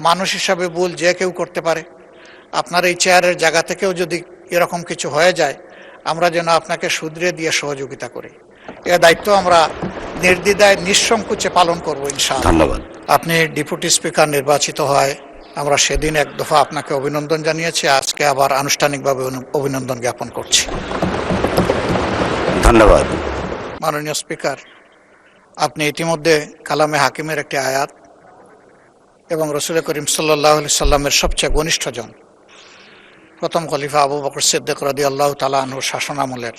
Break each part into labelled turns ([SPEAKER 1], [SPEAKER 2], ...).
[SPEAKER 1] মানুষ হিসাবে ভুল যে কেউ করতে পারে। আপনার এই চেয়ারের জায়গা থেকেও যদি এরকম কিছু হয়ে যায়, আমরা যেন আপনাকে শুধরে দিয়ে সহযোগিতা করি। এ দায়িত্ব আমরা নির্দ্বিধায় নিঃসংকোচে পালন করব ইনশাআল্লাহ।
[SPEAKER 2] ধন্যবাদ।
[SPEAKER 1] আপনি ডেপুটি স্পিকার নির্বাচিত হয়, আমরা সেদিন এক দফা আপনাকে অভিনন্দন জানিয়েছি, আজকে আবার আনুষ্ঠানিকভাবে অভিনন্দন জ্ঞাপন করছি।
[SPEAKER 2] ধন্যবাদ।
[SPEAKER 1] মাননীয় স্পিকার, আপনি ইতিমধ্যে কালামে হাকিমের একটি আয়াত এবং রসুল করিম সাল্লাল্লাহু আলাইহি সাল্লামের সবচেয়ে ঘনিষ্ঠজন প্রথম খলিফা আবু বকর সিদ্দিক রাদিয়াল্লাহু তাআলা আনহুর শাসনামলের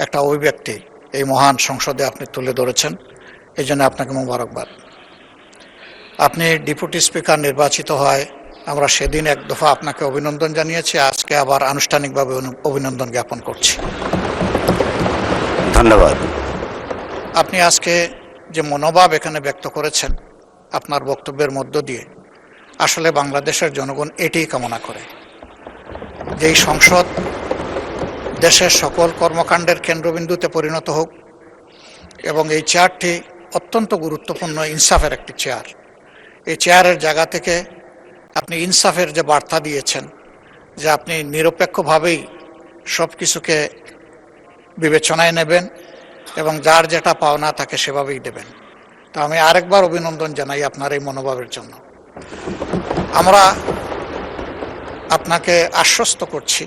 [SPEAKER 1] একটা অভিব্যক্তি এই মহান সংসদে আপনি তুলে ধরেছেন, এই জন্য আপনাকে মোবারকবাদ। আপনি ডেপুটি স্পিকার নির্বাচিত হয়, আমরা সেদিন এক দফা আপনাকে অভিনন্দন জানিয়েছি, আজকে আবার আনুষ্ঠানিকভাবে অভিনন্দন জ্ঞাপন করছি।
[SPEAKER 2] ধন্যবাদ।
[SPEAKER 1] আপনি আজকে যে মনোভাব এখানে ব্যক্ত করেছেন আপনার বক্তব্যের মধ্য দিয়ে, আসলে বাংলাদেশের জনগণ এটাই কামনা করে যে এই সংসদ দেশের সকল কর্মকাণ্ডের কেন্দ্রবিন্দুতে পরিণত হোক এবং এই চেয়ারটি অত্যন্ত গুরুত্বপূর্ণ ইনসাফের একটি চেয়ার। এই চেয়ারের জায়গা থেকে আপনি ইনসাফের যে বার্তা দিয়েছেন, যে আপনি নিরপেক্ষভাবেই সব কিছুকে বিবেচনায় নেবেন এবং যার যেটা পাওনা তাকে সেভাবেই দেবেন, তো আমি আরেকবার অভিনন্দন জানাই আপনার এই মনোভাবের জন্য। আমরা আপনাকে আশ্বস্ত করছি,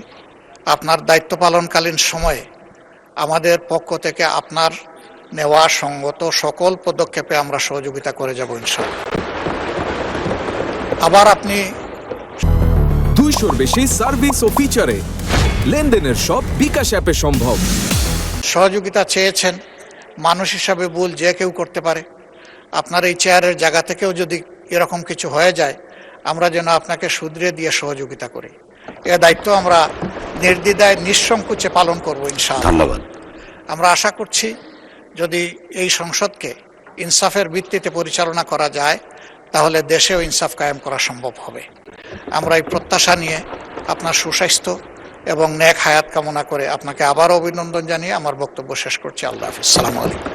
[SPEAKER 1] আপনার দায়িত্ব পালনকালীন সময়ে আমাদের পক্ষ থেকে আপনার নেওয়া সঙ্গত সকল পদক্ষেপে আমরা সহযোগিতা করে যাব ইনশাআল্লাহ। আবার আপনি
[SPEAKER 3] 200-র বেশি সার্ভিস ও ফিচারে লেনদেনের সব বিকাশ অ্যাপে সম্ভব।
[SPEAKER 1] সহযোগিতা চেয়েছেন, মানুষ হিসাবে ভুল যে কেউ করতে পারে। আপনার এই চেয়ারের জায়গা থেকেও যদি এরকম কিছু হয়ে যায়, আমরা যেন আপনাকে শুধরে দিয়ে সহযোগিতা করি। এ দায়িত্ব আমরা নির্দ্বিধায় নিঃসংকোচে পালন করব ইনশাআল্লাহ।
[SPEAKER 2] ধন্যবাদ।
[SPEAKER 1] আমরা আশা করছি যদি এই সংসদকে ইনসাফের ভিত্তিতে পরিচালনা করা যায়, তাহলে দেশেও ইনসাফ কায়েম করা সম্ভব হবে। আমরা এই প্রত্যাশা নিয়ে আপনার সুস্বাস্থ্য এবং নেক হায়াত কামনা করে আপনাকে আবারও অভিনন্দন জানিয়ে আমার বক্তব্য শেষ করছি। আল্লাহ হাফিজ। আসসালামু আলাইকুম।